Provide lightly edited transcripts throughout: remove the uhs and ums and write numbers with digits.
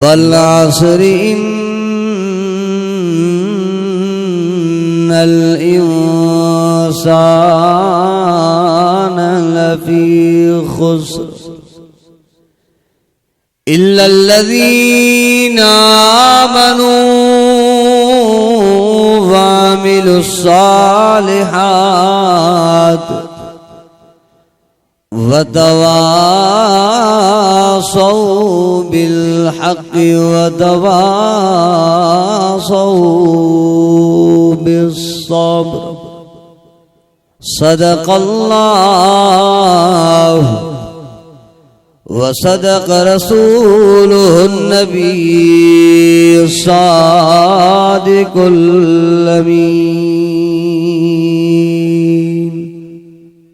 वल्अस्र इन्नल इंसान लफी खुस्र इल्लल्लज़ीना आमनू वामिलुस्सालिहात वतवासौ बिलहक़्क़ि वतवासौ बिस्सब्र सदक़ल्लाहु वसदक़ रसूलुहुन नबी सादिकुल अमीन।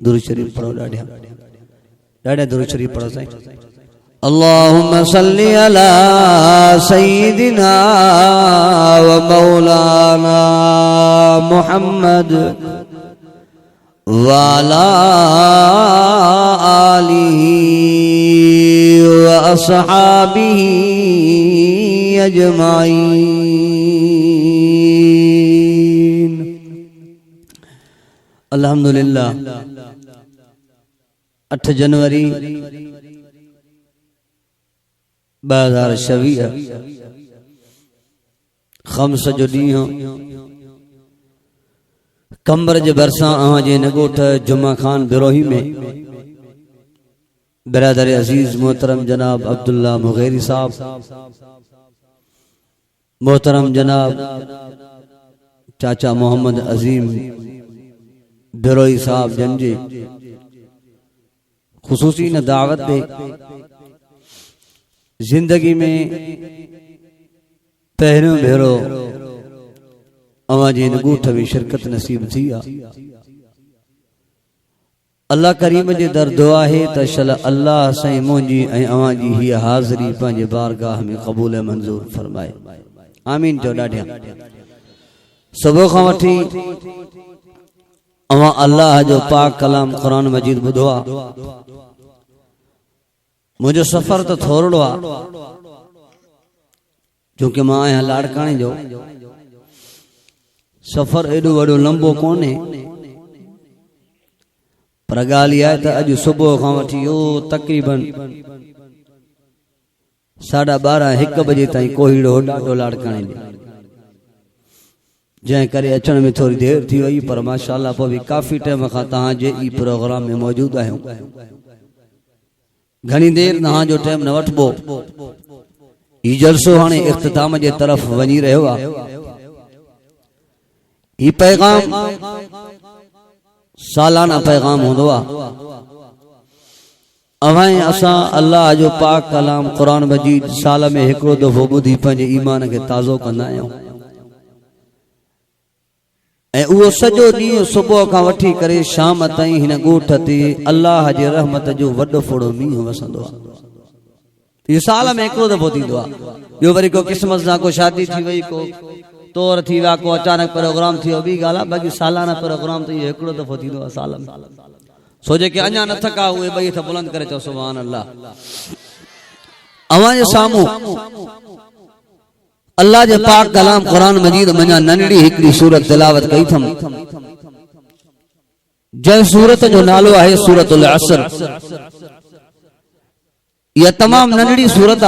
दुरूद शरीफ पढ़ो डाढ़ा दुरूद शरीफ पढ़ो साईं। अल्लाहुम्मा सल्ली अला सय्यिदिना व मौलाना मुहम्मद वाला आलिही व अस्हाबिही अजमाइन। अल्हम्दुलिल्लाह 8 जनवरी 2026 खम्स जो ॾींहुं कंबर जे भरसां अवां जे नगोठ जुमा खान बिरोही में बिरादर अजीज मोहतरम जनाब अब्दुल्ला मुगैरी साहब, मोहतरम जनाब चाचा मोहम्मद अजीम बिरोही साहब जंजे खुसूसी न दावत दे जिंदगी में पहिरियों भेरो अवां जे नगोठ में शिरकत नसीब थी आ। अल्लाह करीम जे दर दुआ है त शल अल्लाह साईं मुंहिंजी ऐं अवां जी हीअ हाज़िरी पंहिंजे बारगाह में क़बूल मंज़ूर फरमाए। आमीन चओ ॾाढिया। सुबुह खां वठी अवां अल्लाह जो पाक कलाम क़ुरान मजीद ॿुधो आ। मुझे सफर तो थोड़ो आ क्योंकि मां आहियां लाड़काणे जो। सफर एडो वडो लंबो कोने, पर ॻाल्हि आहे त अॼु सुबुह खां वठी इहो तक़रीबन 12:30-1 बजे ताईं कोहीड़ो ॾाढो लाड़काणे ॾे, जंहिं करे अचण में थोड़ी देर थी वई, पर माशाअल्लाह पोइ बि काफ़ी टाइम खां तव्हां जे ई प्रोग्राम में मौजूद आहियूं। घणी देर तव्हां जो टाइम न वठबो। ही जलसो हाणे इख्तिताम जे तरफ़ वञी रहियो आहे। ही पैगाम सालाना पैगाम हूंदो आहे। अवां असां अल्लाह जो पाक कलाम क़ुरान मजीद साल में हिकिड़ो दफ़ो ॿुधी पंहिंजे ईमान खे ताज़ो कंदा आहियूं, ऐं उहो सॼो ॾींहुं सुबुह खां वठी करे शाम ताईं हिन ॻोठ ते अल्लाह जे रहमत जो वॾो फोड़ो मींहुं वसंदो आहे। इहो साल में हिकिड़ो दफ़ो थींदो आहे। ॿियो वरी को क़िस्मत सां को शादी थी वई, को तौर थी विया, को अचानक प्रोग्राम थी वियो, ॿी ॻाल्हि आहे। बाक़ी सालाना प्रोग्राम त इहो हिकिड़ो दफ़ो थींदो आहे साल में। सो जेके अञा न थका उहे ॿई हथ बुलंद करे चओ सुभान अल्लाह। अवां जे साम्हूं अल्लाह जे पाक कलाम क़ुरान मजीद मञा नंढड़ी हिकड़ी सूरत तिलावत कई थम, जंहिं सूरत जो नालो आहे सूरतुल असर। यह तमाम नंढड़ी सूरत आ,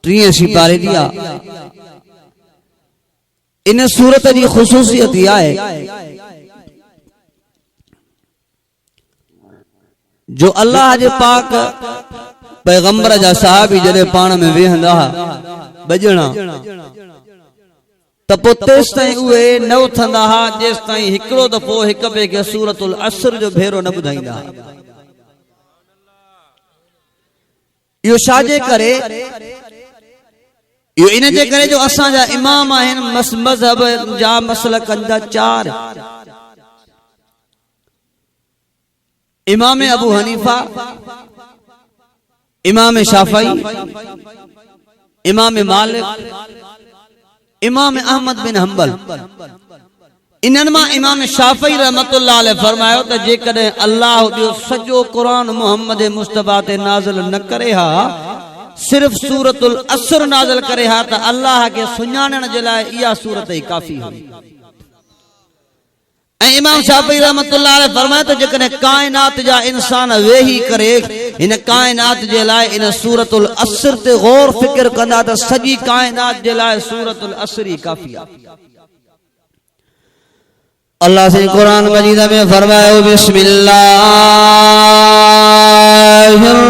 3 सिपारे दी आ। इन सूरत जी ख़ुसूसियत यह है जो अल्लाह जे पाक पैगंबर जा साहबी जॾहिं पाण में वेहंदा बजणा त पोइ तेस ताईं उहे न उथंदा हा जेस ताईं हिकिड़ो दफ़ो हिक ॿिए खे सूरतुल असर जो भेरो न ॿुधाईंदा। इहो छाजे करे? इहो इन जे करे जो असांजा इमाम आहिनि मज़हब जा मसलकनि जा 4। इमाम अबू हनीफा, इमाम शाफई, इमाम मालिक, इमाम अहमद बिन हंबल। इन्हनि इमाम शाफई रहमतुल्लाह अलैह फरमायो त जेकॾहिं अल्लाह जो सॼो क़ुरान मुहम्मद मुस्तफा ते नाज़िल न करे हा, सिर्फ सूरतुल असर नाज़िल करे हा त अल्लाह के सुञाणण जे लाइ इहा सूरत ही काफ़ी हुई। ऐं इमाम शाफ़ी रहमतुल्लाह अलैह फरमाए त जेकॾहिं काइनात जा इंसान वेही करे इन काइनात जे लाइ इन सूरतुल असर ते गौर फिक्र कंदा त सॼी काइनात जे लाइ सूरतुल असर ही काफ़ी आहे। अल्लाह से कुरान मजीद में फरमाया बिस्मिल्लाहिर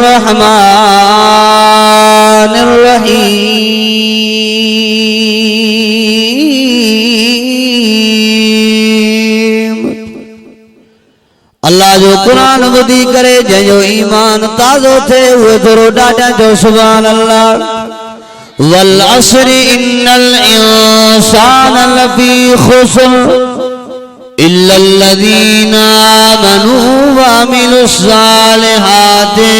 रहमानिर रहीम। अल्लाह जो कुरान ॿुधी करे जंहिंजो ईमान ताज़ो थे उहे थोरो ॾाढा जो सुभान अल्लाह। वल अस्रि इन्नल इंसान लफी खुस्र इल्लल्लज़ीना आमनू वअमिलुस सालिहाति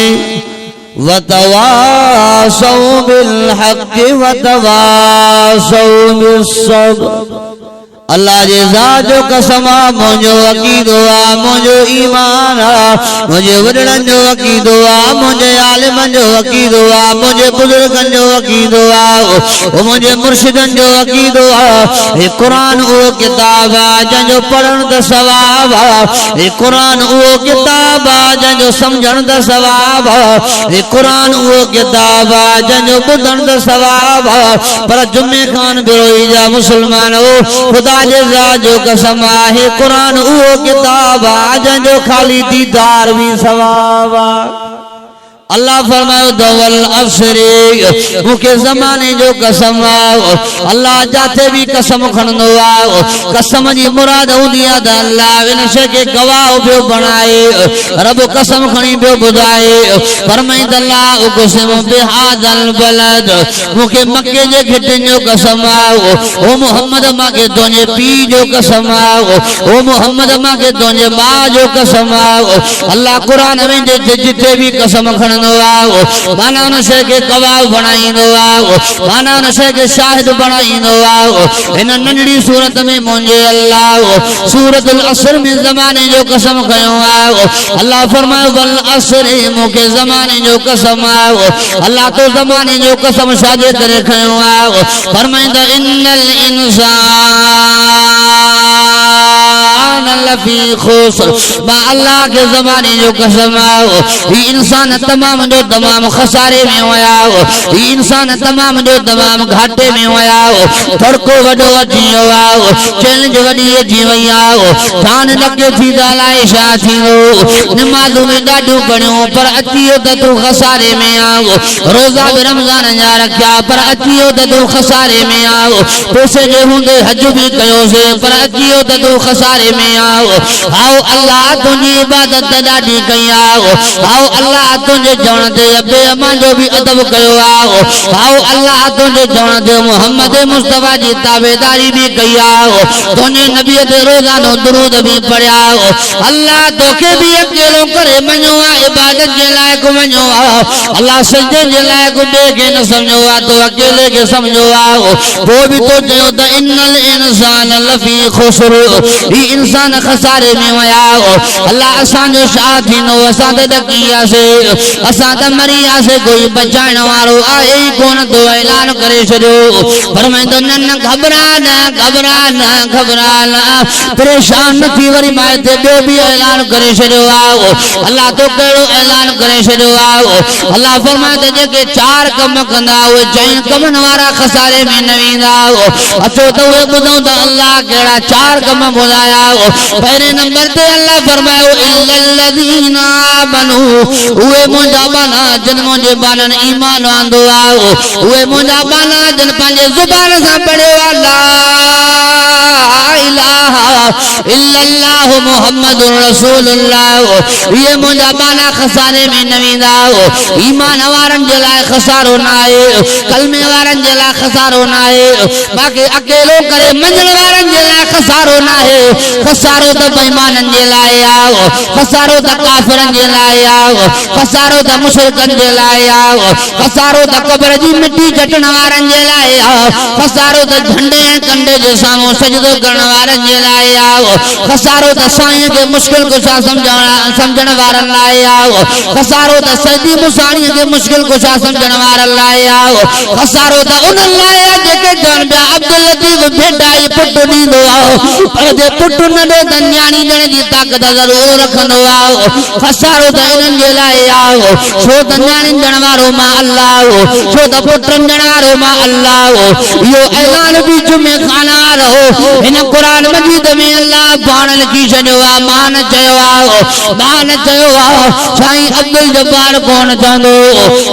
वतवासौ बिल हक़्क़ि वतवासौ बिस सब्र। अल्लाह जे ज़ात जो कसम आ, मुंहिंजो अक़ीदो आ, मुंहिंजो ईमान आ, मुंहिंजे वॾड़नि जो अक़ीदो आ, मुंहिंजे आलिमनि जो अक़ीदो आ, मुंहिंजे बुज़ुर्गनि जो अक़ीदो आ, मुंहिंजे मुर्शिदनि जो अक़ीदो आ। हे क़ुरान उहो किताब आ जंहिंजो पढ़ण त सवाब आ। हे क़ुरान उहो किताब आ जंहिंजो समझण त सवाब आ। हे क़ुरान उहो किताब आ जंहिंजो ॿुधण त सवाब आ। पर जुमे खान बिरोई जा मुसलमान खुदा जो कसम आहे कुरान उहो किताब आ जंहिंजो खाली दीदार भी सवाब आ। अल्लाह फरमायो दवल असरे मूंखे ज़माने जो कसम आ। अल्लाह जाते भी कसम खणंदो आ कसम जी मुराद हूंदी आ त अल्लाह इन शइ खे गवाह पियो बणाए। रब कसम खणी पियो ॿुधाए फरमाईंद अल्लाह उक़सिमु बिहादल बलद मूंखे मके जे घिटिन जो कसम आ। ओ मोहम्मद मांखे तुंहिंजे पीउ जो कसम आ। ओ मोहम्मद मांखे तुंहिंजे माउ जो कसम आ। अल्लाह कुरान में जिथे भी कसम खण माना उन शइ खे गवाह बणाईंदो आहे, माना उन शइ खे शाहिद बणाईंदो आहे। इन नंढड़ी सूरत में मुंहिंजे अल्लाह सूरतुल असर में ज़माने जो कसम खयो आहे। अल्लाह फरमायो वल असर मूंखे ज़माने जो कसम आहे। अल्लाह तो ज़माने जो कसम छाजे करे खयो आहे फरमाईंदा इन्नल इंसान लफी खुस्र मां अल्लाह के ज़माने जो कसम आहे। ही इंसान तमाम जो तमाम खसारे में हुया। ही इंसान तमाम जो तमाम घाटे में हुया। थड़को वडो अची वियो आहे, चैलेंज वडी अची वई आहे। जान लगे थी दालाए छा थींदो नमाज़ूं में ॾाढो पढ़ियो पर अची वियो त तूं खसारे में आओ। रोज़ा भी रमज़ान जा रखिया पर अची वियो त तूं खसारे में आओ। पैसे जे हूंदे हज भी कयोसीं पर अची वियो त तूं खसारे में आओ। आओ अल्लाह तुंहिंजी इबादत ॾाढी कई आहे। आओ अल्लाह तुंहिंजे चवण ते अबे अमा जो भी अदब कयो आहे। आओ अल्लाह तुंहिंजे चवण ते मोहम्मद मुस्तफा जी ताबेदारी भी कई आहे। तुंहिंजे नबी ते रोज़ानो दुरूद भी पढ़िया। अल्लाह तोखे भी अकेलो करे मञो आहे, इबादत जे लाइक़ मञो आहे। अल्लाह सजदे जे लाइक़ ॿिए खे न सम्झो आहे, तो अकेले खे सम्झो आहे। पोइ बि तो चयो त इन्नल इंसान लफी खुस्र ही इंसान खसारे में विया। अल्लाह असांजो छा थींदो असां त ॾकी वियासीं, असां त मरी वियासीं, कोई बचाइण वारो आहे ई कोन। तो ऐलान करे छॾियो फरमाईंदो न न घबरा न घबरा न घबरा न परेशान न थी वरी मां हिते ॿियो बि ऐलान करे छॾियो आहे। अल्लाह तो कहिड़ो ऐलान करे छॾियो आहे। अल्लाह फरमाए त जेके चार कम कंदा उहे चइनि कमनि वारा खसारे में न वेंदा। अचो त उहे ॿुधूं त अल्लाह कहिड़ा चार कम ॿुधाया। पहिरें नंबर ते अल्लाह फरमायो इल्लल्लज़ीना आमनू उहे मुंहिंजा बाना जिन मुंहिंजे बाननि ईमान आंदो आहे। उहे मुंहिंजा बाना जिन पंहिंजे ज़ुबान सां पढ़ियो ला इलाहा इल्लल्लाहु मुहम्मदुर रसूलुल्लाह। ये मुंहिंजा बाना खसारे में न वेंदा। ईमान वारनि जे लाइ खसारो न आहे, कलमे वारनि जे लाइ खसारो न आहे, बाक़ी अकेलो करे मञण वारनि जे लाइ खसारो न आहे। खसारो त बेईमाननि जे लाइ आहे, खसारो त काफ़िरनि जे लाइ आहे, खसारो त मुशरिकनि जे लाइ आहे, खसारो त क़ब्र जी मिट्टी कटण वारनि जे लाइ आहे, खसारो त झंडे ऐं कंडे जे साम्हूं सजदो करण वारन जे लाए आओ खसारो त साईं के मुश्किल कुशा समझण वारन लाए आओ खसारो त सदी मुसाणी के मुश्किल कुशा समझण वारन लाए आओ खसारो त उन लाए जेके जन बया अब्दुल लतीफ भेटाई पुट दींदो आओ पर जे पुट न दे त न्याणी ॾियण जी ताक़त जरूर रखंदो आओ खसारो त इन्हनि जे लाए आओ छो त न्याणी ॾियण वारो मां अल्लाह हो छो त पुट ॾियण वारो मां अल्लाह हो इहो ऐलान बि जुमे खाना रहो इन कुरान मजीद में अल्लाह पाण लिखी छॾियो आहे मां न चयो आहे साईं अब्दुल जब्बार कोन चवंदो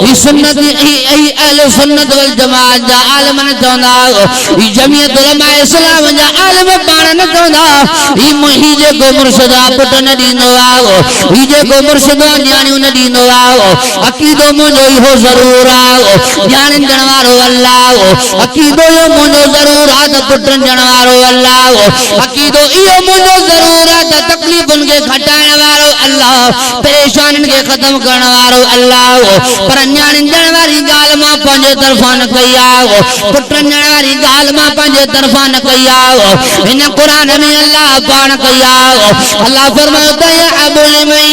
ही सुन्नत ही अहले सुन्नत वल जमात जा आलिम न चवंदा ही जमीयत उलमा इस्लाम जा आलिम पाण न चवंदा ही जेको मुर्शिदा पुट न ॾींदो आहे ही जेको मुर्शिदा न्याणियूं न ॾींदो आहे अक़ीदो मुंहिंजो इहो ज़रूर आहे न्याणियुनि ॾियण वारो अल्लाह हो अक़ीदो इहो मुंहिंजो ज़रूर आहे त पुटनि ॾियण वारो अल्लाह हो अक़ीदो इहो मुंहिंजो ज़रूर आहे त तकलीफ़ुनि खे घटाइण वारो अल्लाह परेशानियुनि खे ख़त्म करण वारो अल्लाह हो पर न्याणियुनि ॾियण वारी ॻाल्हि मां पंहिंजे तरफ़ां न कई आहे पुटनि ॾियण वारी ॻाल्हि मां पंहिंजे तरफ़ां न कई आहे हिन क़ुरान में अल्लाह पाण कई आहे अल्लाह फरमायो त यहबु लिमन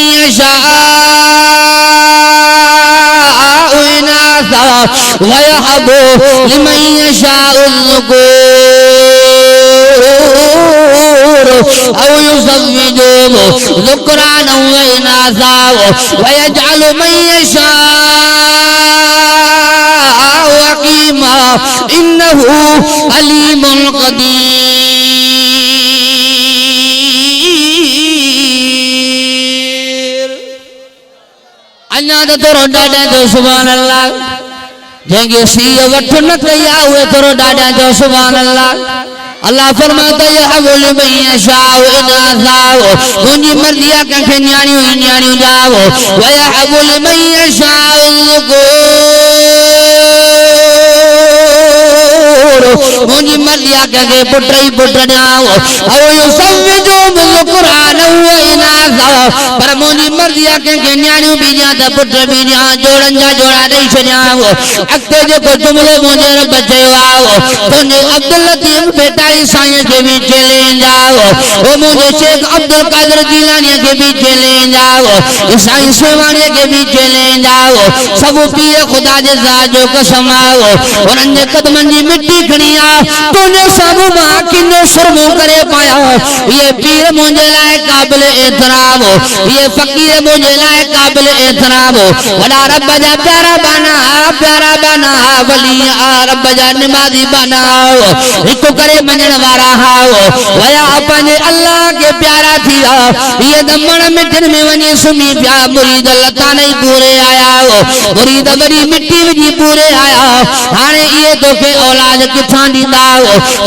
यशाउ इनासा वयहबु लिमन यशाउ الذكور أو يزوجهم ذكرانا وإناثا ويجعل من يشاء عقيما إنه عليم قدير अञा त थोरो ॾाढा जो सुभान अल्लाह जंहिंखे सीअ वठ न कई आहे उहे थोरो ॾाढा जो सुभान अल्लाह अल्लाह फरमाता है अवल में यशाउ इनासाओ मुंहिंजी मर्ज़ी आहे कंहिंखे न्याणियूं ॾियाओ वया अवल में यशाउ मुंहिंजी मर्ज़ी आहे कंहिंखे पुट ई पुट ॾियाओ और इहो सविजो मुंहिंजो क़ुरान हुओ इनासा पर मुंहिंजी मर्ज़ी आहे कंहिंखे न्याणियूं बि ॾियां त पुट बि ॾियां जोड़नि जा जोड़ा ॾेई छॾियां अॻिते जेको जुमिलो मुंहिंजे रब चयो आहे तुंहिंजो अब्दुल लतीफ भेटाई साईं के भी चले जाओ वो मुझे शेख अब्दुल कादिर जिलानी के भी चले जाओ साईं सेवानी के भी चले जाओ सब पीर खुदा जे ज़ात जो कसम आओ उन्हनि जे कदमनि जी मिट्टी खणी आ तूने सब मां किनो शर्मो करे पाया ये पीर मुझे लाए काबिल एहतराम ये फकीर मुझे लाए काबिल एहतराम वडा रब जा प्यारा बना वली रब जा नमाज़ी बना एक करे मञण वारा हाओ वया पंहिंजे अल्लाह के प्यारा थी ये दमण मिठन में वञी सुम्ही पिया मुरीद लता नहीं पूरे आया मुरीद वरी मिट्टी विझी पूरे आया हाणे इहे तोखे औलाद किथां ॾींदा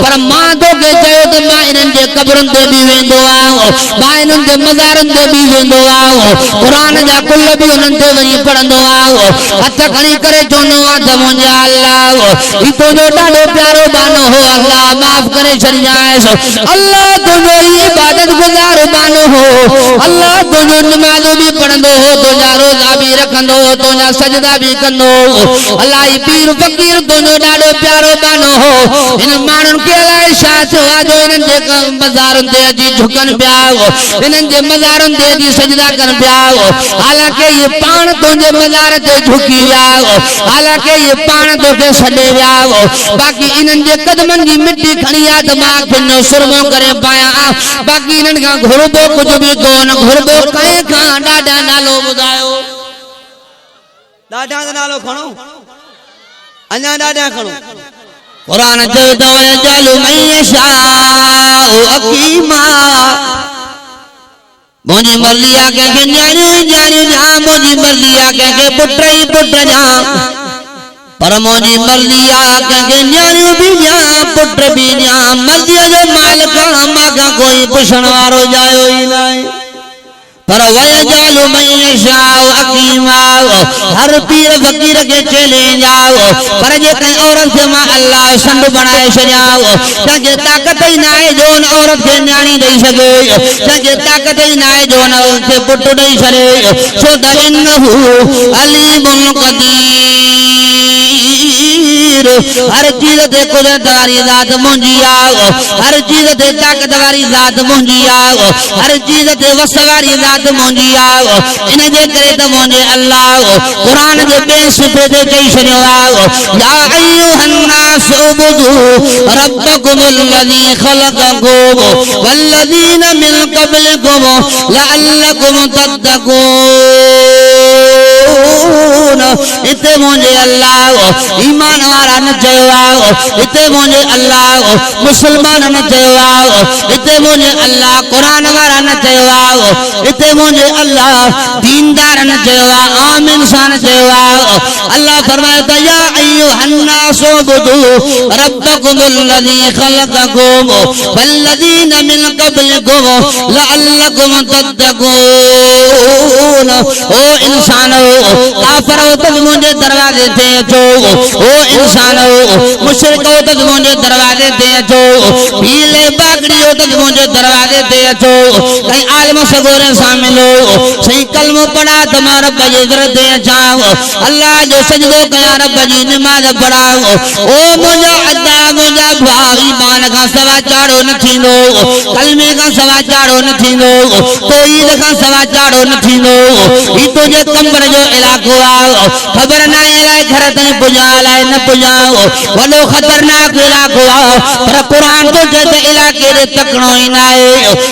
पर मां तोखे चयो त मां इन्हनि जे क़बरुनि ते बि वेंदो आहियां मां इन्हनि जे मज़ारनि ते बि वेंदो आहियां क़ुरान जा कुल बि उन्हनि ते वञी पढ़ंदो आहियां हथ खणी करे चवंदो आहियां त मुंहिंजा अल्लाह ही तुंहिंजो ॾाढो प्यारो बानो हो अल्लाह माफ़ करे छॾिजांइसि अल्लाह तुंहिंजो इबादत गुज़ार बानो हो अल्लाह तुंहिंजो नमाज़ बि पढ़ंदो हो तुंहिंजा रोज़ा बि रखंदो हो तुंहिंजा सजदा बि कंदो हो अल्लाह ही पीर फ़कीर तुंहिंजो ॾाढो प्यारो बानो हो इन माण्हुनि खे अलाए छा थियो आहे जो इन्हनि जे मज़ारुनि ते अची झुकनि पिया इन्हनि जे मज़ारुनि ते अची सजदा कनि पिया हालांकि ये पाण तुंहिंजे मज़ार ते झुकी विया हालांकि ये पाण तोखे छॾे विया बाक़ी इन्हनि जे कदमनि जी मिट्टी खणी आहे त मां किनो सुरमो करे पायां बाक़ी इन्हनि खां घुरबो कुझु बि कोन घुरबो कंहिं खां ॾाढा नालो ॿुधायो ॾाढा नालो खणो अञा ॾाढा खणो क़ुरान चयो त वयजलु मन यशाउ अकीमा मुंहिंजी मर्ज़ी आहे कंहिंखे न्याणियूं ॾियां मुंहिंजी मर्ज़ी आहे कंहिंखे पुट ई पुट ॾियां पर मुंहिंजी मर्ज़ी आहे कंहिंखे न्याणियूं बि ॾियां पुट बि ॾियां मर्ज़ीअ जो मालिक मां खां कोई पुछण वारो जायो ई न आहे पर वयजालु मन यशाउ अकीमा हर पीर फकीर के चले जाओ पर जे कई औरत से मां अल्लाह संड बनाए छड़ियाओ तंहिंजे ताक़त ई न आहे जो उन औरत खे न्याणी ॾेई सघे तंहिंजे ताक़त ई न आहे जो उन औरत खे पुट ॾेई छॾे छो त इन्नहु अलीमुल क़दीर हर चीज ते कुदरत वाली ज़ात मुंहिंजी आहे हर चीज ते ताकत वाली ज़ात मुंहिंजी आहे हर चीज ते वस वाली ज़ात मुंहिंजी आहे इन जे करे त मुंहिंजे अल्लाह क़ुरान जे ॿिए सुफ़े ते चई छॾियो आहे या अय्युहन नास उबुदू रब्बकुमुल्लज़ी ख़लक़कुम वल्लज़ीन मिन क़ब्लिकुम लअल्लकुम तत्तक़ून इते मुंहिंजे अल्लाह ईमान वारा न चयो आहे इते मुंहिंजे अल्लाह मुस्लमान न चयो आहे इते मुंहिंजे अल्लाह क़ुरान वारा न चयो आहे इते मुंहिंजे अल्लाह दीनदार न चयो आहे आम इंसान चयो आहे अल्लाह फरमाए त या अय्युहन नास उबुदू रब्बकुमुल्लज़ी ख़लक़कुम वल्लज़ीन मिन क़ब्लिकुम लअल्लकुम तत्तक़ून ओ इंसानो काफिरो तक मुंहिंजे दरवाजे ते अचो ओ इंसानो मुशरिको तक मुंहिंजे दरवाजे ते अचो पीले बागड़ियो तक मुंहिंजे दरवाजे ते अचो कई आलिम सगोरे सां मिलो सही कलमो पढ़ा त मां रब जे दर ते अचां अल्लाह जो सजदो कयां रब जी नमाज़ पढ़ां ओ मुंहिंजा अदा मुंहिंजा भाउ ईमान खां सवा चाड़ो न थींदो कलमे खां सवा चाड़ो न थींदो तौहीद खां सवा चाड़ो न थींदो ही तुंहिंजे कमर जो इलाइक़ो आहे ख़बर न आहे अलाए घर ताईं पुॼां अलाए न पुॼां वॾो ख़तरनाक इलाइक़ो आहे पर क़ुरान तो चए त इलाइक़े ॾे तकणो ई न आहे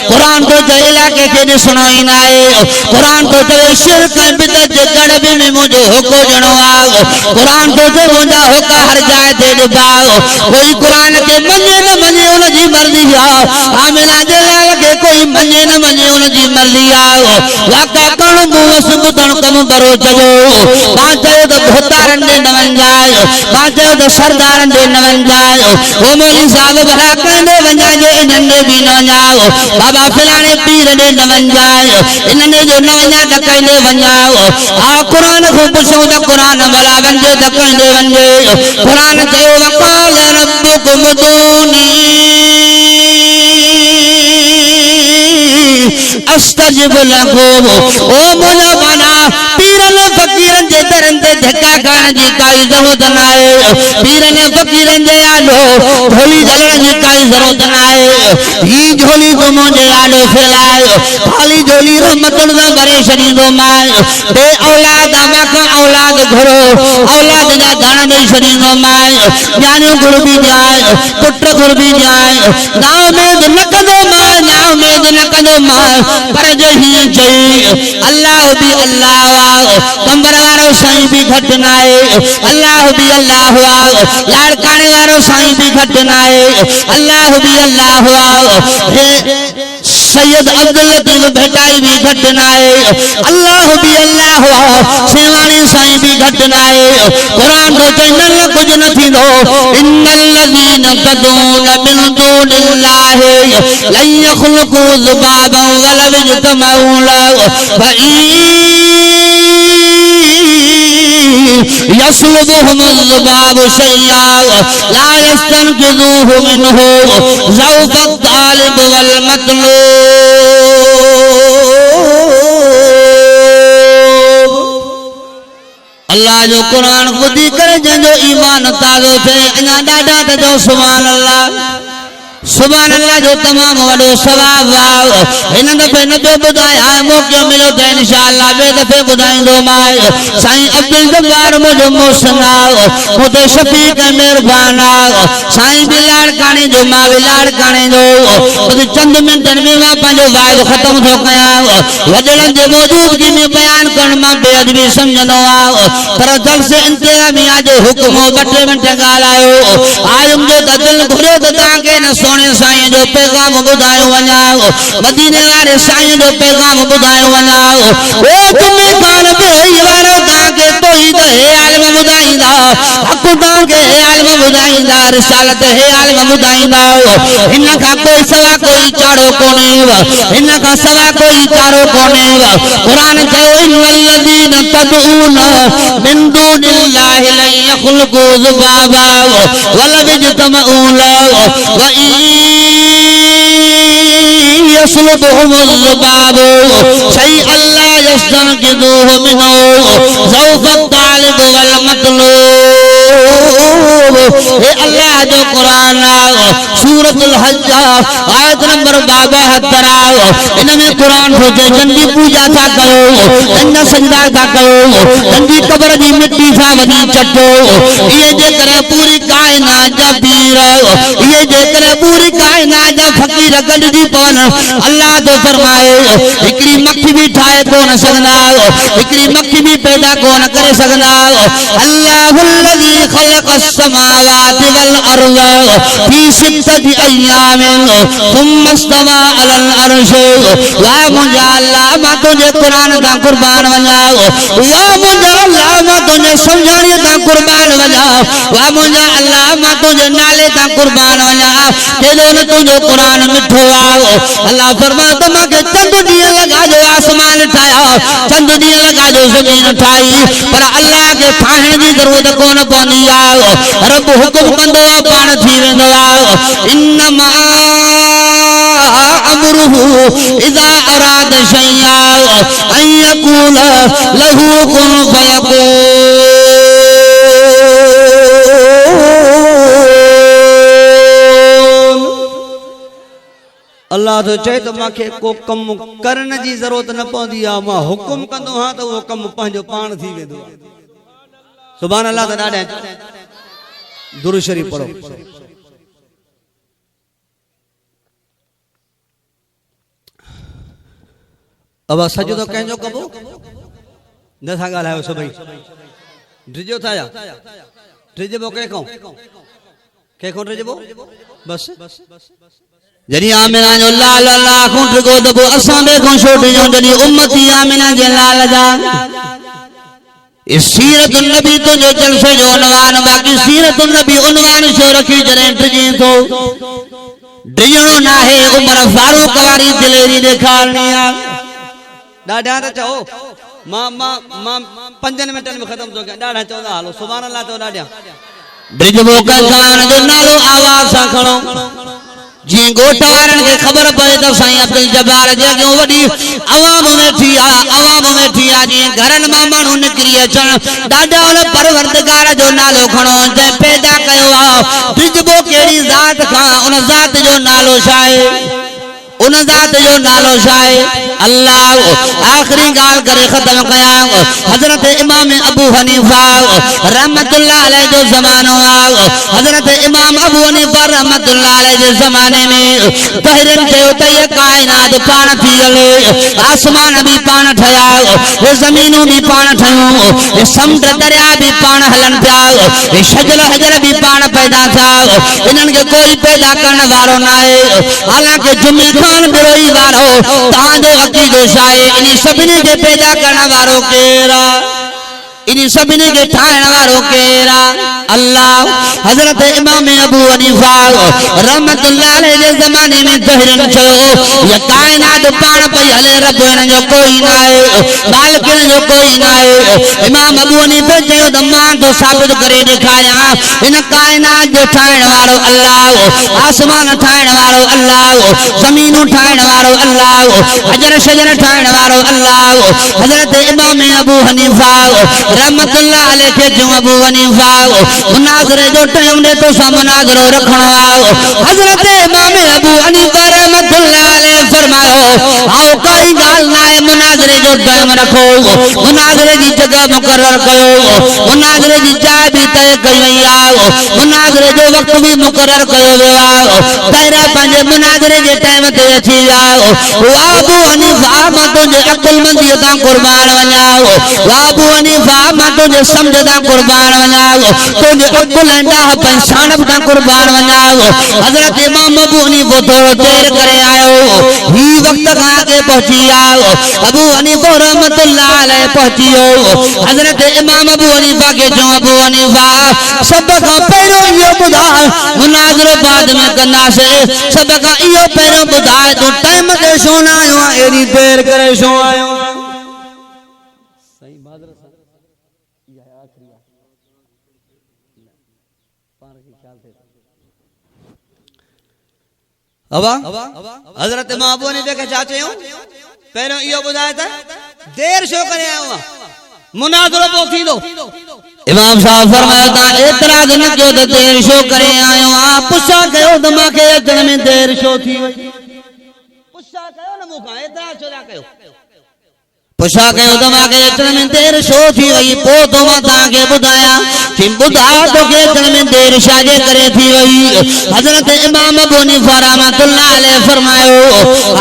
क़ुरान तो चए इलाइक़े खे ॾिसणो ई न आहे क़ुरान तो चए शिरक ऐं बिदअत जे गड़बे में मुंहिंजो हुको ॾियणो आहे क़ुरान तो चए मुंहिंजा हुका हर जाइ ते ॾिबा कोई क़ुरान खे मञे न मञे उनजी मर्ज़ी आहे आमिना जे लाल खे कोई मञे न मञे उनजी मर्ज़ी आहे वाका करणु मूं वस ॿुधणु कमु करो चयो मां चयो त भोतारनि ॾे न वञाए मां चयो त सरदारनि ॾे न वञाए ओ मौली साहिब भला कंहिं ॾे वञाइजे इन्हनि ॾे बि न वञाओ बाबा फलाणे पीर ॾे न वञाए इन्हनि जो न वञा त कंहिं ॾे वञाओ हा क़ुरान खां पुछूं त क़ुरान भला वञे त कंहिं ॾे वञे क़ुरान चयो वक़ाल रब्बुकुम उदूनी अस्तजिब लकुम ओ मुंहिंजा माना पीरनि फ़क़ीरनि जे दरनि ते धका खाइण जी काई ज़रूरत न आहे पीरनि फ़क़ीरनि जे आॾो झोली झलण जी काई ज़रूरत न आहे ही झोली तूं मुंहिंजे आॾो फैलाए ख़ाली झोली रहमतुनि सां भरे छॾींदोमांइ बे औलाद खां औलाद घुरो औलाद जा दाण ॾेई छॾींदोमांइ न्याणियूं घुरबी ॾियां पुट घुरबी ॾियां ना उमेद न कंदोमांइ ना उमेद न कंदोमांइ पर जो हीअं चई अल्लाह बि अल्लाह आहे कंबर वारो साईं बि घटि न आहे अल्लाह बि अल्लाह आहे लाड़काणे वारो साईं बि घटि न आहे अल्लाह बि अल्लाह आहे सैयद अब्दुल लतीफ भेटाई भी घट न आहे अल्लाह भी अल्लाह सेवाणी साईं भी घट न आहे कुरान तो चई न कुछ न थींदो इन्नल लज़ीन तदून मिन दूनिल्लाहि लन यख़्लुक़ू ज़ुबाबन वलव इज्तमऊ लहु यस्लुबुहुम ज़ुबाबु शय्या ला यस्तनक़िज़ूहु मिन्हु ज़ौफ़ अत्तालिब वल मतलूब अल्लाह जो कुरान ॿुधी करे जंहिंजो ईमान ताज़ो थिए अञा ॾाढा त चओ सुभान अल्लाह सुभान अल्लाह जो तमाम वॾो सवाब आहे इन दफ़े न पियो ॿुधाए हाणे मौक़ो मिलियो त इंशाअल्लाह ॿिए दफ़े ॿुधाईंदोमांइ साईं अब्दुल जब्बार मुंहिंजो मोहसिन आहे मुंहिंजो शफ़ीक़ महिरबान आहे साईं बि लाड़काणे जो मां बि लाड़काणे जो चंद मिंटनि में मां पंहिंजो वाइदो ख़तमु थो कयां वॾड़नि जे मौजूदगी में बयानु करणु मां बेअदबी सम्झंदो आहियां पर जलसे इंतिज़ामिया जो हुकुम 2 मिंट ॻाल्हायो आयुम जो त दिलि घुरियो त तव्हांखे न सोने साईं जो पैगाम ॿुधायो वञाओ मदीने वारे साईं जो पैगाम ॿुधायो वञाओ ओ तुम्हें कान बिरही वारो तव्हांखे तौहीद हे आलिम ॿुधाईंदा हक़ तव्हांखे हे आलिम ॿुधाईंदा रिसालत हे आलिम ॿुधाईंदा हिन खां कोई सवा कोई चाड़ो कोन्हेव हिन खां सवा कोई चाड़ो कोन्हेव क़ुरान चयो इन्नल लज़ीन तदऊन मिन दूनिल्लाहि लन यख़्लुक़ू ज़ुबाबा वलव इज्तमऊ लहु व यस्लुबुहुम ज़ुबाबु शय्अन ला यस्तनक़िज़ूहु मिन्हु ज़ौफ़ अत्तालिब वल मतलूब हे अल्लाह जो कुरान सूरतुल हज आयत नंबर 72 इनमें कुरान हो जे जंदी पूजा था कयो जंदा सजदा था कयो जंदी कब्र दी मिट्टी सा वदी चटो ये जे करे पूरी कायनात जा पीर ये जे करे पूरी कायनात जा फकीर गंदी पवन अल्लाह तो फरमाए एकरी मक्खी भी ठाए कोन सकदा एकरी मक्खी भी पैदा कोन करे सकदा अल्लाहुल्लज़ी खलक़स समावाति वल अर्ज़ फी सित्तति अय्यामिन सुम्मा इस्तवा अलल अर्श वा मुझा अल्लाह मा तुझे कुरान दा कुर्बान वञा वा मुझा अल्लाह मा तुझे समझाणी दा कुर्बान वञा वा मुझा अल्लाह मा तुझे नाले दा कुर्बान वञा केॾो न तुझो कुरान मिठो आओ अल्लाह फरमाता मांखे चंद ॾींहं लॻा जो आसमान ठाया चंद ॾींहं लॻा जो ज़मीन ठाही पर अल्लाह खे ठाहिण जी ज़रूरत कोन पवंदी आहे रब हुकुम कंदो आहे पाण थी वेंदो आहे इन्नमा अमरुहु इज़ा अराद शैअन अन यक़ूल लहू कुन फयकून अल्लाह तो चए तो मांखे को कम करण जी जरूरत न पवंदी आहे मां हुकुम कंदो हां त उहो कम पंहिंजो पाण थी वेंदो आहे सुभान अल्लाह त ॾाढा दुरूद शरीफ पढ़ो अब सजदो कंहिंजो कबो नथा ॻाल्हायो सभई ड्रिजो था या ड्रिजबो कंहिंखो ड्रिजबो बस जॾहिं आमिना जो लाल लाखों ड्रिगो दबो असां बे को छोटियो जॾहिं उम्मती आमिना जे लाल जा इस सीरतुन नबी तो जो जलसे जो उनवान बाकी सीरतुन नबी उनवान छो रखी जॾहिं ड्रिजी थो ड्रिजणो नाहे उमर फारूक वारी दिलेरी ॾेखारणी आहे ॾाढा त चओ मां 5 मिंटनि में ख़त्म थो कयां ॾाढा चवंदा हलो सुभान अल्लाह तो ॾाढा ड्रिजबो कंसान जो नालो आवाज़ सां खणो जी गोट वारन के खबर पए तो साईं अब्दुल जब्बार जे जो वडी आवाम वेठी आ जी घरन मां माण्हू निकरी अचन ॾाढा उन परवरदिगार जो नालो खणो जे पैदा कयो आ ड्रिजबो केड़ी ज़ात खां उन ज़ात जो नालो छा आहे उन ज़ात जो नालो छा आहे अल्लाह आखिरी गाल करे खत्म कया हजरत इमाम अबू हनीफा रहमतुल्लाह अलैहि जो ज़मानो आ हजरत इमाम अबू हनीफा रहमतुल्लाह अलैहि जे ज़माने में तहरीर कयो त ये कायनात पाण थी हले आसमान भी पाण ठया ये ज़मीनूं भी पाण ठयूं ये समुंड दरिया भी पाण हलन पिया ये शजर हजर भी पाण पैदा थिया इन्हनि खे कोई पैदा करण वारो न आहे हालांकि जुमिल खान बिरोई वारो तव्हांजो अक़ीदो छा आहे इन सभिनी खे पैदा करण वारो केरु आहे इन सभिनी खे ठाहिण वारो केरु आहे अल्लाह हजरत इमाम अबू हनीफा रहमतुल्लाह अलैहि जे ज़माने में तहरीर चयो ये कायनात पाण पई हले रब हिन जो कोई न आहे मालिक हिन जो कोई न आहे इमाम अबू हनीफा चयो त मां तो साबित करे ॾेखारियां हिन कायनात जो ठाहिण वारो अल्लाह आसमान ठाहिण वारो अल्लाह ज़मीनूं ठाहिण वारो अल्लाह हजर शजर ठाहिण वारो अल्लाह हजरत इमाम अबू हनीफा रहमतुल्लाह अलैहि खे जो अबू हनीफा मुनाज़रे जो टाइम दे तो सा मुनाज़रो रखणो आओ हजरत इमाम अबू हनीफा रहमतुल्लाह अलैहि फरमायो आओ कोई गाल ना है मुनाज़रे जो टाइम रखो मुनाज़रे की जगह मुकर्रर कयो मुनाज़रे की जाइ भी तय कई वई आओ मुनाज़रे जो वक्त भी मुकर्रर कयो वियो आओ तेरा पंजे मुनाज़रे जे टाइम ते अची आओ वा अबू हनीफा मां तुझे अकुलमंदी ता कुर्बान वञाओ वा अबू हनीफा मां तुझे समझ ता कुर्बान वञाओ तुझे अकुल ॾाह पंसानब ता कुर्बान वञाओ हजरत इमाम अबू हनीफा थोड़ो देर करे आयो ही वक्त खां आगे पहुंची आओ अबू हनीफा रहमतुल्लाह अलैहि पहुंचियो हजरत इमाम अबू हनीफा के जो अबू हनीफा सब खां पहिरियों इहो ॿुधाए मुनाज़रो बाद में कंदासे सब खां इहो पहिरियों ॿुधाए तूं टाइम ते छो न आयो आहे एॾी देर करे छो आयो सही बादर सा इहा आखिरी पाण खे ख्याल थे अबा हजरत इमाम अबू हनीफा के छा चयो पहिरियों इहो ॿुधाए त देर छो करे आयो आहे मुनाज़रो पोइ थींदो इमाम साहब फरमाता एतराज न कयो त देर छो करे आयो आ पुछा कयो त मांखे अचण में देर छो थी वई पुछा कयो न मूंखां एतराज छो था कयो पुछा कयो त मांखे अचण में देर छो थी वई पोइ तो मां तव्हांखे ॿुधाया कि ॿुधा तोखे अचण में देर छाजे करे थी वई हज़रत इमाम अबू हनीफा रहमतुल्लाह अलैहि फरमायो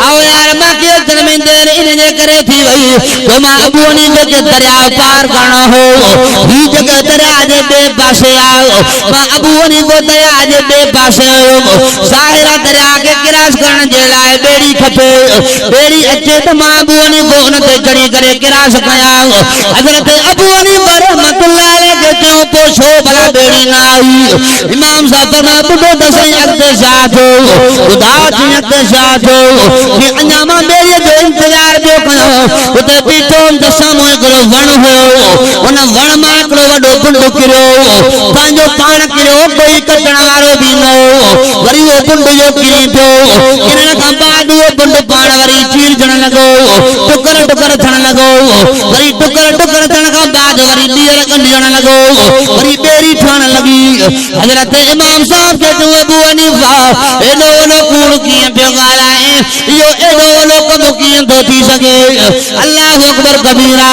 आओ यार मांखे अचण में देर इन जे करे थी वई जो मां अबू हनीफा खे दरिया पार करणो हो ही जगह दरिया जे ॿिए पासे आयो मां अबू हनीफा दरिया जे ॿिए पासे आयो ज़ाहिरा दरिया खे क्रॉस करण जे लाइ ॿेड़ी खपे ॿेड़ी अचे त मां अबू हनीफा उन ते चढ़ी करे क्रॉस कया हज़रत अबू हनीफा रहमतुल्लाह अलैहि के चयो पोइ छो भला ॿेड़ी न आई इमाम साहब फरमाया ॿुधो त सही अॻिते छा थियो ॿुधा थी अॻिते छा थियो कि अञा मां ॿेड़ीअ जो इंतज़ार पियो कयां उते बीठो त साम्हूं हिकिड़ो वण हुयो उन वण मां हिकिड़ो वॾो पुंड किरियो पंहिंजो पाण किरियो कोई कटण वारो बि न हो वरी उहो पुंड जो किरी पियो किरण खां बाद उहो पुंड पाण वरी चीरजण लॻो टुकर टुकर थियण लॻो वरी टुकर टुकर थियण खां बाद वरी ॿीहर ॻंढिजण लॻो वरी ॿेड़ी ठहण लॻी हज़रत इमाम साहब खे चयो अबू हनीफा एॾो वॾो कूड़ कीअं पियो ॻाल्हाए इहो एॾो वॾो कमु कीअं थो थी सघे अल्लाहु अकबर कबीरा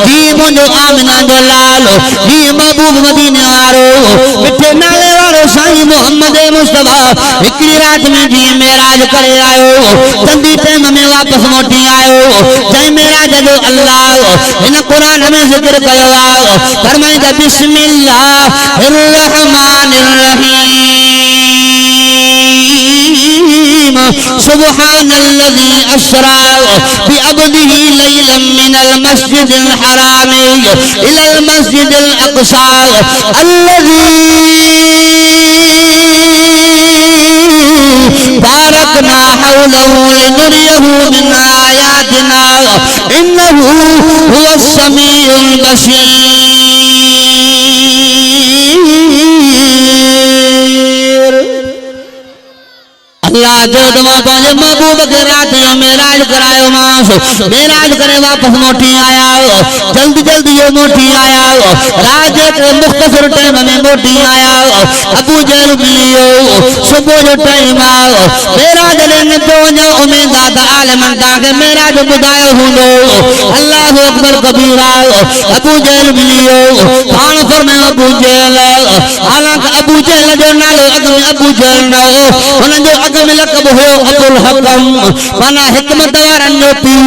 ही मुंहिंजो आमिना जो लाल ही महबूब मदीने वारो मिठे नाले वारो साईं मोहम्मद मुस्तफा हिकिड़ी राति में जीअं मेराज करे आयो चंदी टाइम में वापसि मोटी आयो जंहिं मेराज जो अल्लाह इन कुरान में ज़िक्र कयो आहे फरमाईंदा बिस्मिल्लाहिर रहमानिर रहीम सुब्हानल्लज़ी अस्रा बिअब्दिही लैलन मिनल मस्जिदिल हराम इलल मस्जिदिल अक़सा बारकना हौलहु लिनुरियहु मिन आयातिना इन्नहु हुवस समीउल बसीर अल्लाह जो तमा पंहिंजे महबूब खे रात जो मेराज करायो मांस मेराज करे वापस मोटी आया जल्दी जल्दी जो मोटी आया रात के मुख्तसर टाइम में मोटी आया अबू जहल मिलियो सुबह जो टाइम आओ मेराज ने तो जो उम्मीद था आलमन ताके मेराज बुधायो हुंदो अल्लाह अकबर कबीरा अबू जहल मिलियो पाण फरमायो अबू जहल हालांकि अबू जहल जो नालो अगम अबू जहल न हो उन जो अगम लक़ब हो अबुल हकम माना हिकमत वारन जो पीउ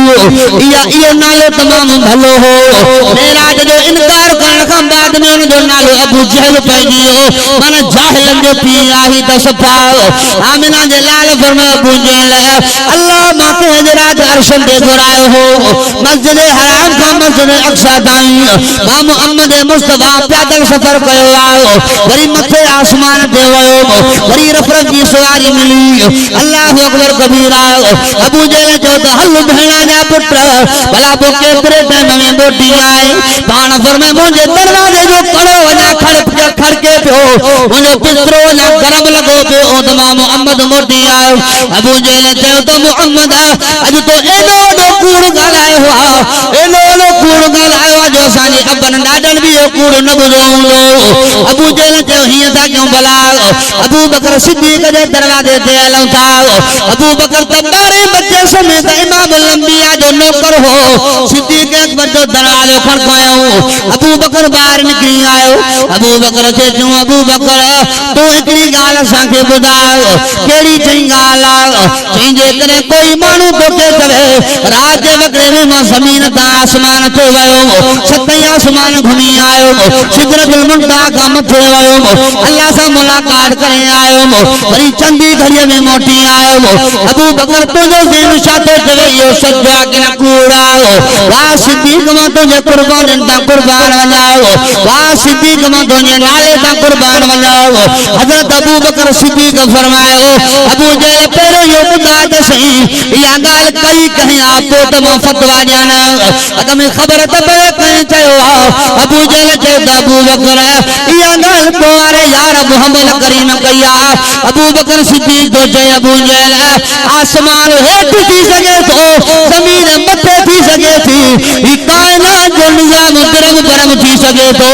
इहो नालो तमाम भलो हो मेराज जो इनकार करण खां बाद में उन जो नालो अबू जहल पइजी वियो माना जाहिलन जो पीउ आहे त सफ़ा आमिना जे लाल फरमायो अबू जहल अल्लाह मांखे हजरात अर्शन ते घुरायो हो मस्जिद हराम खां मस्जिद अक्सा ताईं मां मोहम्मद मुस्तफा पैदल सफ़र कयो आहे वरी मथे आसमान ते वियो वरी रफ़रत जी सवारी मिली अल्लाह अकबर कबीरा अबू जहल जो त हल भेणा जा पुट भला पो केतिरे टाइम में मोटी आए पाण फरमाए मुंहिंजे दरवाजे जो कड़ो वञा खड़के पियो मुंहिंजो पितरो वञा गरम लॻो पियो त मां मोहम्मद मोटी आयो अबू जहल चयो त मोहम्मद अॼु तो एॾो वॾो कूड़ ॻाल्हायो आहे एॾो वॾो कूड़ ॻाल्हायो आहे जो असांजे अबन ॾाॾनि बि इहो कूड़ न ॿुधो हूंदो अबू जहल चयो हीअं था कयूं भला अबू बकर सिद्दीक़ जे दरवाजे ते हलूं था अबू बकर त 12 बजे समेत इमाम लंबिया जो नौकर हो सिद्दीक़ अकबर जो दरवाजो खड़कायो अबू बकर ॿाहिरि निकिरी आयो अबू बकर खे चयो अबू बकर तूं हिकिड़ी ॻाल्हि असांखे ॿुधायो कहिड़ी चई ॻाल्हि आहे चई जेकॾहिं कोई माण्हू तोखे चवे रात जे वक़्त में मां ज़मीन तां आसमान ते वियो 7 आसमान घुमी आयो सिदरतुल मुंतहा खां मथे वियो अल्लाह सां मुलाक़ात करे आयो वरी चंदी घड़ीअ में मोटी आयो अबू बकर तुझो ज़हन छा थो चवे इहो सच आहे कि न कूड़ आहे वाह सिद्दीक़ मां तुंहिंजे कुर्बाननि तां कुर्बान वञायो वाह सिद्दीक़ मां तुंहिंजे नाले तां कुर्बान वञायो हज़रत अबू बकर सिद्दीक़ फरमायो अबू जहल पहिरियों इहो ॿुधा त सही इहा ॻाल्हि कई कहीं आहे पोइ त मां फतवा ॾियां अॻ में ख़बर त पए कहीं चयो आहे अबू जहल चयो त अबू बकर इहा ॻाल्हि पोइ वारे यार मुहम्मद करीम कई आहे अबू बकर सिद्दीक़ तो चए अबू जहल आसमान हेठि थी सघे थो ज़मीन मथे थी सघे थी ही कायनात जो गुलाम तिरंग परम थी सके तो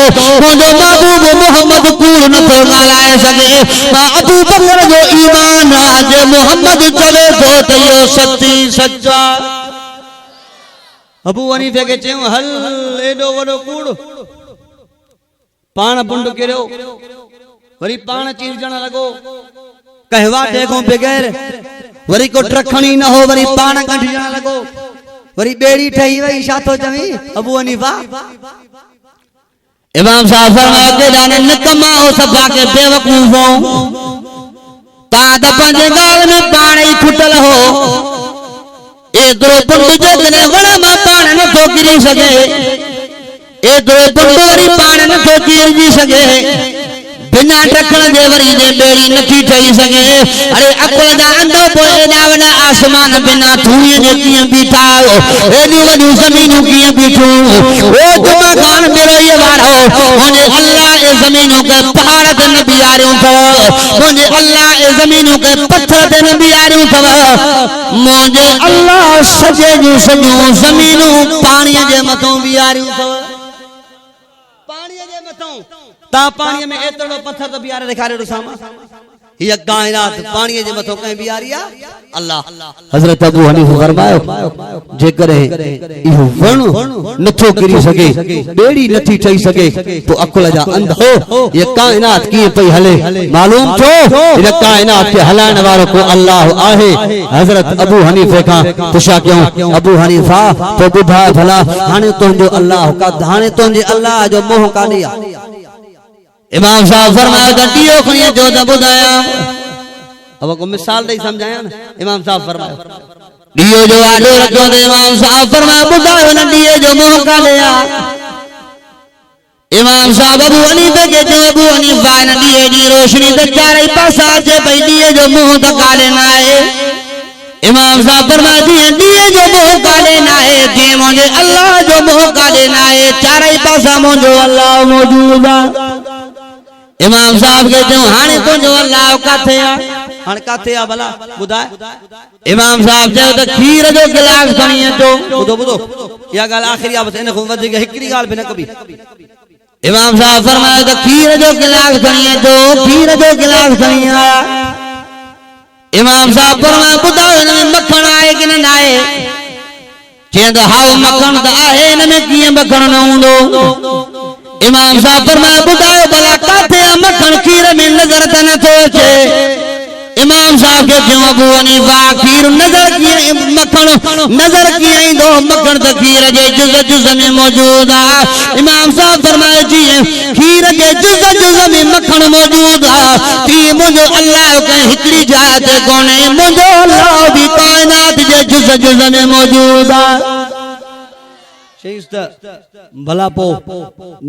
मुझे महबूब मोहम्मद कूड़ न तो ॻाल्हाए सके मां अबू बकर जो ईमान आज मोहम्मद चवे तो यो सच्ची सच्चा अबू हनीफे के चयो हल एडो वडो कूड़ पाण बुंड किरियो वरी पाण चीरजण लगो कहवा टेको बगैर वरी को ट्रखणी न हो वरी पाण कढजण लगो वरी बेड़ी ठही वई छा तो चवी अबू हनीफा इमाम साहब फरमाया के दाने निकम्मा हो सभा के बेवकूफ हो ता त पंहिंजे गाल में पाण ही खुटल हो एतिरो पुंड जेकॾहिं वण मां पाण नथो किरी सघे एतिरो पुंड वरी पाण नथो किरजी सघे बिना टकण जे वरी जे बेड़ी नथी ठही सघे अरे अकुल जा अंधो पोइ एॾा वॾा आसमान बिना धूड़ीअ जे कीअं बीठा एॾियूं वॾियूं ज़मीनूं कीअं बीठूं ओ जुमा खान बेरोईअ वारो मुंहिंजे अल्लाह ए ज़मीनूं के पहाड़ ते न बीहारियूं अथव मुंहिंजे अल्लाह ए ज़मीनूं के पत्थर ते न बीहारियूं अथव मुंहिंजे अल्लाह सॼे जूं सॼियूं ज़मीनूं पाणीअ जे मथां बीहारियूं अथव पाणीअ जे मथां ता पाणीअ में एतिरो पत्थर त बीहारे ॾेखारियो सामा हिय कायनात पाणीअ जे मथां कंहिं बीहारी आहे अल्लाह हज़रत अबू हनीफा फरमायो जेकॾहिं इहो वण नथो किरी सघे बेड़ी नथी ठही सघे तो अकुल जा अंध हो ये कायनात कीअं पई हले मालूम छो इन कायनात खे हलाइण वारो को अल्लाह आहे हज़रत अबू हनीफे खां पुछा कयूं अबू हनीफा तो ॿुधाए भला हाणे तुंहिंजो अल्लाह का हाणे तुंहिंजे अल्लाह जो मोह काॾे आहे इमाम साहब फरमाया त ॾियो खणी अचो त ॿुधायां अब को मिसाल ॾेई समझाया ना इमाम साहब फरमायो ॾियो जो आॾो रखो त इमाम साहब फरमाया ॿुधायो न ॾीए जो मोह काॾे आहे इमाम साहब अबू हनीफे के चयो अबू हनीफा न ॾीए जी रोशनी त चारई पासा अचे पई ॾीए जो मोह त काॾे न आहे इमाम साहब फरमाया ॾीए जो मोह काॾे न आहे जीअं मुंहिंजे अल्लाह जो मोह काॾे न आहे चारई पासा मुंहिंजो अल्लाह मौजूद आहे इमाम साहब के चयो हाणे तुंहिंजो अल्लाह काथे आहे हाणे काथे आहे भला ॿुधाए इमाम साहब चयो त खीर जो गिलास खणी अचो ॿुधो ॿुधो इहा ॻाल्हि आख़िरी आहे बसि इन खां वधीक हिकिड़ी ॻाल्हि बि न कबी इमाम साहब फरमायो त खीर जो गिलास खणी अचो खीर जो गिलास खणी आया इमाम साहब फरमायो ॿुधायो हिन में मखण आहे कि न आहे चई त हाउ मखण त आहे हिन में कीअं मखण न हूंदो इमाम साहब फरमायो ॿुधायो भला काथे आहे मखण खीर में नज़र त नथो अचे इमाम साहब के चयो अबू हनीफा खीर नज़र कीअं मखण नज़र कीअं ईंदो मखण त खीर जे जुज़ जुज़ में मौजूद आहे इमाम साहब फरमायो जीअं खीर जे जुज़ जुज़ में मखण मौजूद आहे तीअं मुंहिंजो अल्लाह कंहिं हिकिड़ी जाइ ते कोन्हे मुंहिंजो अल्लाह बि काइनात जे जुज़ जुज़ में मौजूद आहे चईस त भला पोइ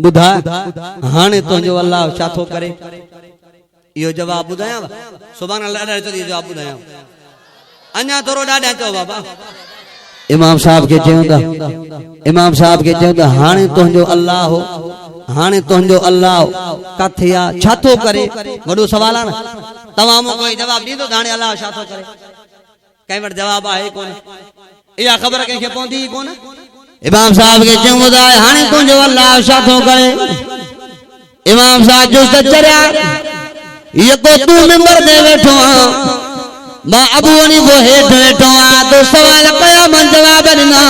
ॿुधाए हाणे तुंहिंजो अल्लाह छा थो करे इहो जवाब ॿुधायांव सुभाणे ॾाढा चो जवाब ॿुधायांव अञा थोरो ॾाढा चओ बाबा इमाम साहब के चयो त हाणे तुंहिंजो अल्लाह हो हाणे तुंहिंजो अल्लाह काथे आहे छा थो करे वॾो सवाल आहे न तव्हां मूंखे कोई जवाब ॾींदो त हाणे अल्लाह छा थो करे कंहिं वटि जवाब आहे कोन इहा ख़बर कंहिंखे पवंदी ई कोन इमाम साहब के चयो ॿुधाए हाणे तुंहिंजो अल्लाह छा थो करे इमाम साहब जो त चरिया ये तो तू मिंबर दे बैठो मां अबू हनीफा हेठ बैठो तो सवाल कया मन जवाब ॾिना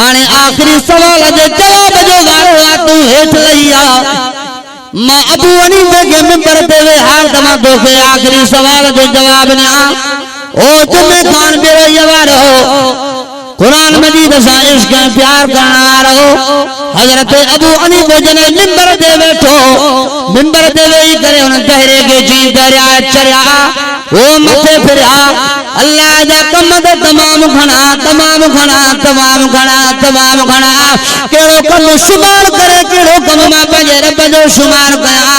हाणे आखिरी सवाल जे जवाब जो वारो आहे तू हेठ लही आ मां अबू हनीफा के मिंबर ते वे हाल तमा तोखे आखिरी सवाल जो जवाब ॾिना ओ जुमे खान बेरोईअ वारो कुरान मजीद सां इश्क प्यार करण वारो हज़रत अबू हनीफा जने मिंबर ते वेठो मिंबर ते वेही करे हुन चेहरे के जी दरिया चरिया ओ मथे फिरिया अल्लाह जा कम त तमाम घणा कहिड़ो कम शुमार करे कहिड़ो कम मां पंहिंजे रब जो शुमार कया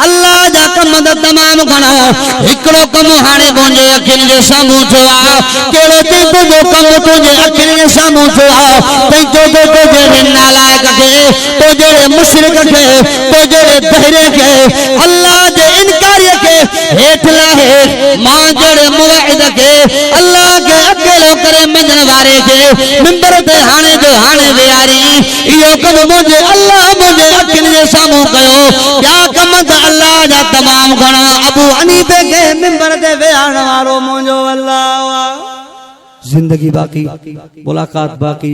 अल्लाह जा कम त तमाम घणा हिकिड़ो कम हाणे मुंहिंजे अखियुनि जे साम्हूं थियो आहे कहिड़ो तुंहिंजो कम तुंहिंजे अखियुनि जे साम्हूं थियो आहे तो जहिड़े नालायक खे तो जहिड़े मुशरिक खे तो जहिड़े बहिरे खे अल्लाह जे इनकारीअ खे हेठ लाहे मां जड़े मुवाइद के अल्लाह के अकेलो करे मंजन वारे के मिंबर ते हाने जो हाने वियारी इयो कम मुझे अल्लाह मुझे अखिन जे सामू कयो क्या कम त अल्लाह जा तमाम घणा अबू हनीफे के मिंबर ते वियाण वारो मुझो अल्लाह। जिंदगी बाकी, मुलाकात बाकी।